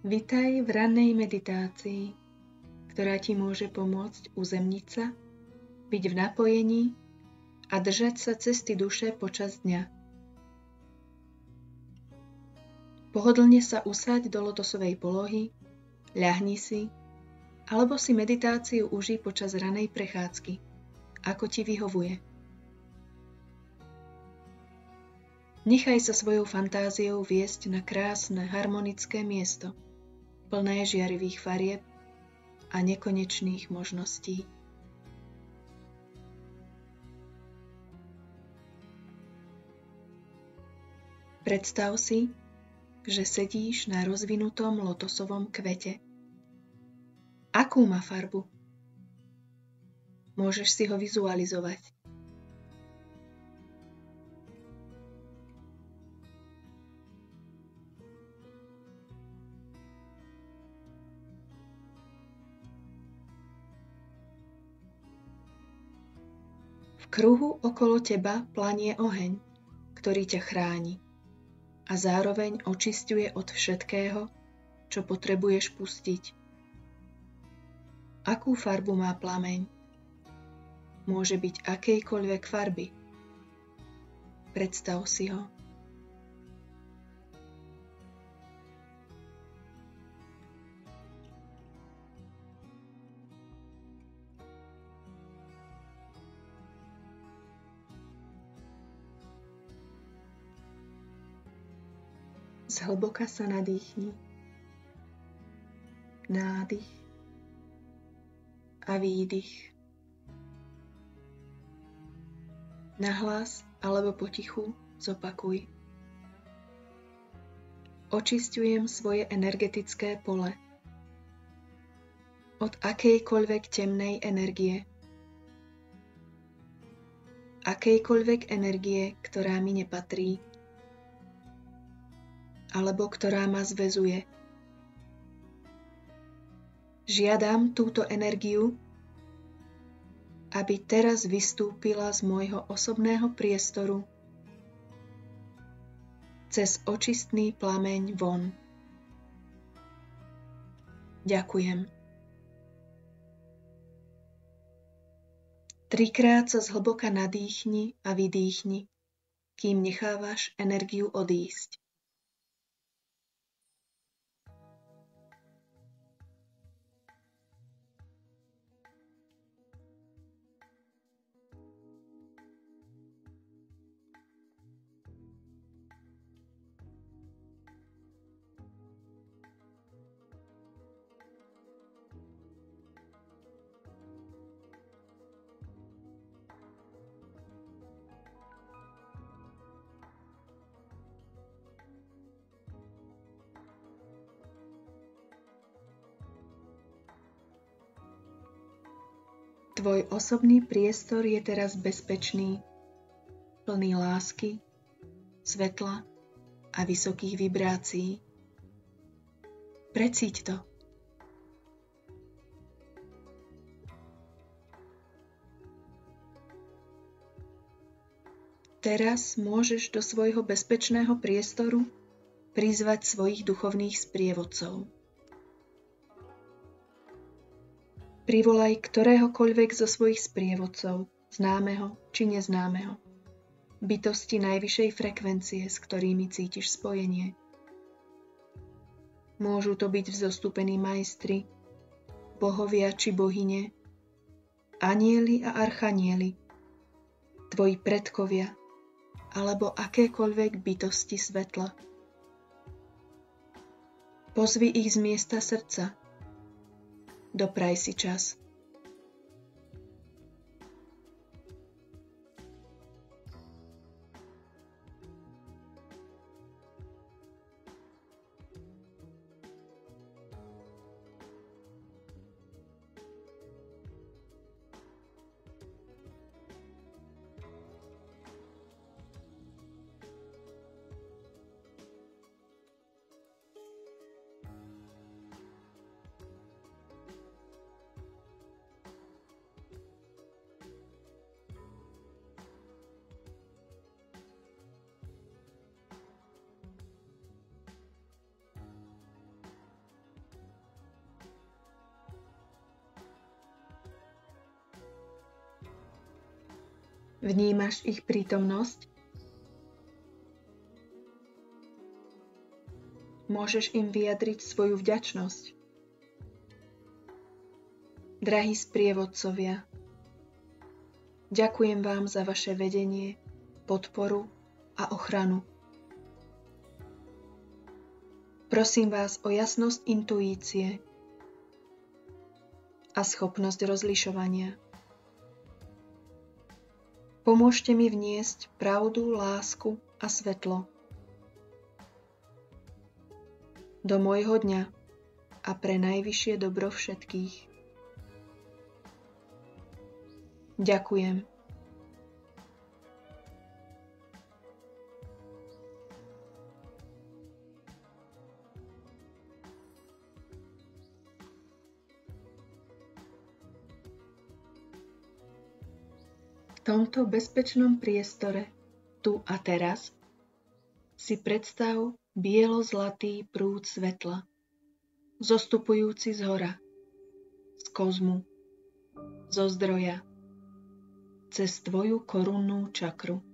Vitaj v rannej meditácii, ktorá ti môže pomôcť uzemniť sa, byť v napojení a držať sa cesty duše počas dňa. Pohodlne sa usaď do lotosovej polohy, ľahni si, alebo si meditáciu užij počas ranej prechádzky, ako ti vyhovuje. Nechaj sa svojou fantáziou viesť na krásne, harmonické miesto, plné žiarivých farieb a nekonečných možností. Predstav si, že sedíš na rozvinutom lotosovom kvete. Akú má farbu? Môžeš si ho vizualizovať. V kruhu okolo teba planie oheň, ktorý ťa chráni a zároveň očisťuje od všetkého, čo potrebuješ pustiť. Akú farbu má plameň? Môže byť akejkoľvek farby. Predstav si ho. Zhlboka sa nadýchni. Nádych a výdych. Nahlas alebo potichu zopakuj. Očisťujem svoje energetické pole od akejkoľvek temnej energie. Akejkoľvek energie, ktorá mi nepatrí, alebo ktorá ma zväzuje. Žiadam túto energiu, aby teraz vystúpila z môjho osobného priestoru cez očistný plameň von. Ďakujem. 3-krát sa zhlboka nadýchni a vydýchni, kým nechávaš energiu odísť. Tvoj osobný priestor je teraz bezpečný, plný lásky, svetla a vysokých vibrácií. Precíť to. Teraz môžeš do svojho bezpečného priestoru prizvať svojich duchovných sprievodcov. Privolaj ktoréhokoľvek zo svojich sprievodcov, známeho či neznámeho, bytosti najvyššej frekvencie, s ktorými cítiš spojenie. Môžu to byť vzostupení majstri, bohovia či bohyne, anjeli a archanieli, tvoji predkovia alebo akékoľvek bytosti svetla. Pozvi ich z miesta srdca. Dopraj si čas. Vnímaš ich prítomnosť? Môžeš im vyjadriť svoju vďačnosť. Drahí sprievodcovia, ďakujem vám za vaše vedenie, podporu a ochranu. Prosím vás o jasnosť intuície a schopnosť rozlišovania. Pomôžte mi vniesť pravdu, lásku a svetlo do môjho dňa a pre najvyššie dobro všetkých. Ďakujem. V tomto bezpečnom priestore, tu a teraz, si predstav bielo-zlatý prúd svetla, zostupujúci z hora, z kozmu, zo zdroja, cez tvoju korunnú čakru.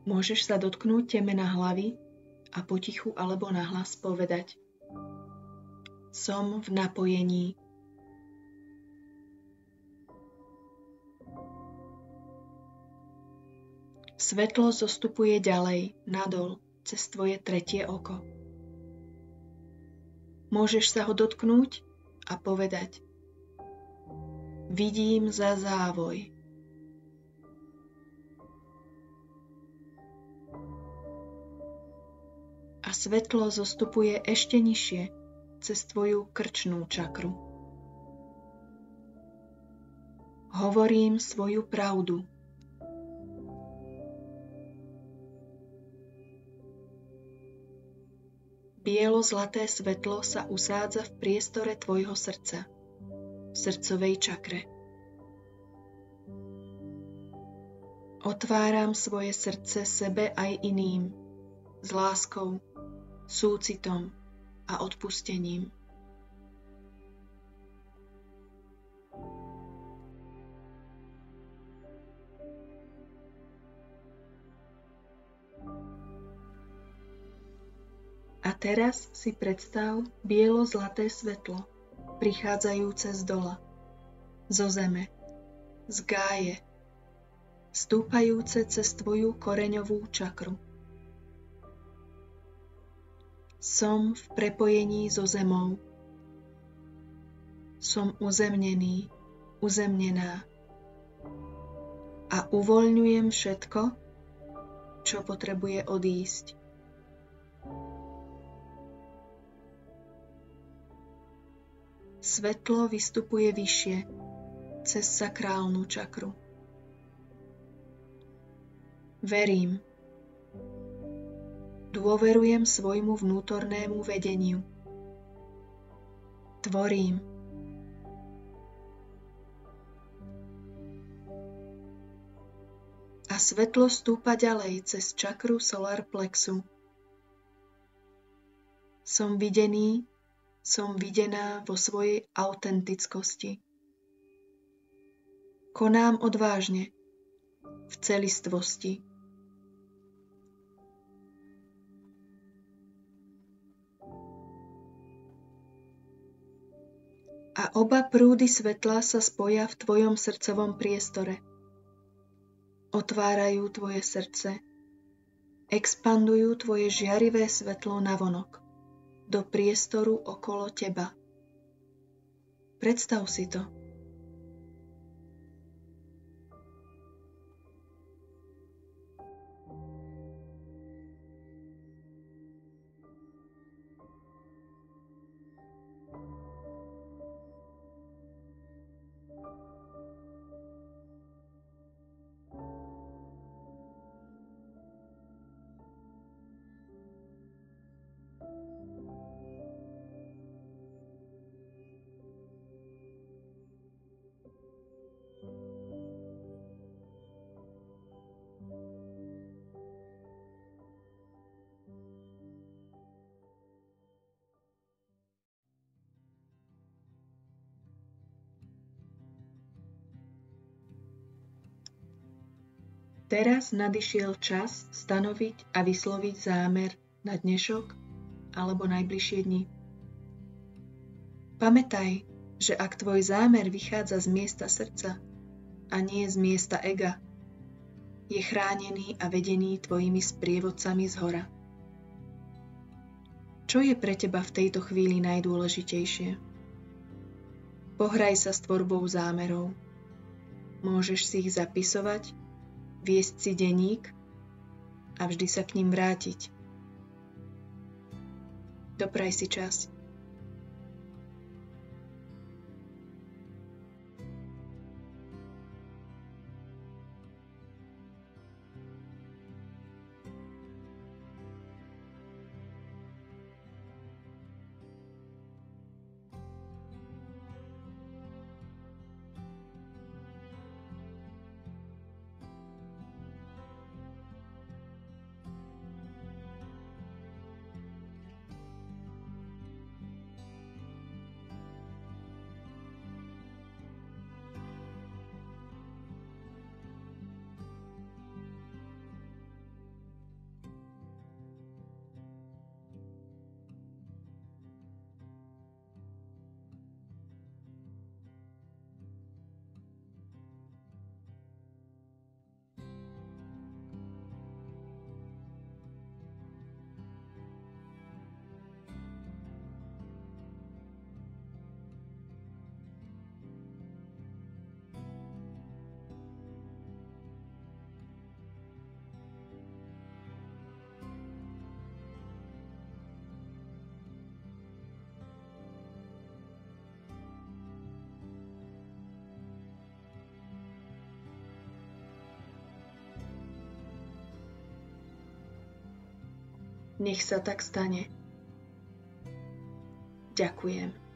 Môžeš sa dotknúť temena hlavy a potichu alebo nahlas povedať: Som v napojení. Svetlo zostupuje ďalej, nadol, cez tvoje tretie oko. Môžeš sa ho dotknúť a povedať: Vidím za závoj. A svetlo zostupuje ešte nižšie, cez tvoju krčnú čakru. Hovorím svoju pravdu. Bielo-zlaté svetlo sa usádza v priestore tvojho srdca, v srdcovej čakre. Otváram svoje srdce sebe aj iným, s láskou, súcitom a odpustením. A teraz si predstav bielo-zlaté svetlo, prichádzajúce z dola, zo zeme, z gáje, stúpajúce cez tvoju koreňovú čakru. Som v prepojení so zemou. Som uzemnený, uzemnená a uvoľňujem všetko, čo potrebuje odísť. Svetlo vystupuje vyššie, cez sakrálnu čakru. Verím. Dôverujem svojmu vnútornému vedeniu. Tvorím. A svetlo stúpa ďalej cez čakru solar plexu. Som videný, som videná vo svojej autentickosti. Konám odvážne, v celistvosti. A oba prúdy svetla sa spoja v tvojom srdcovom priestore. Otvárajú tvoje srdce, expandujú tvoje žiarivé svetlo navonok, do priestoru okolo teba. Predstav si to. Teraz nadišiel čas stanoviť a vysloviť zámer na dnešok alebo najbližšie dni. Pamätaj, že ak tvoj zámer vychádza z miesta srdca a nie z miesta ega, je chránený a vedený tvojimi sprievodcami zhora. Čo je pre teba v tejto chvíli najdôležitejšie? Pohraj sa s tvorbou zámerov. Môžeš si ich zapisovať, viesť si denník a vždy sa k nim vrátiť. Dopraj si čas. Nech sa tak stane. Ďakujem.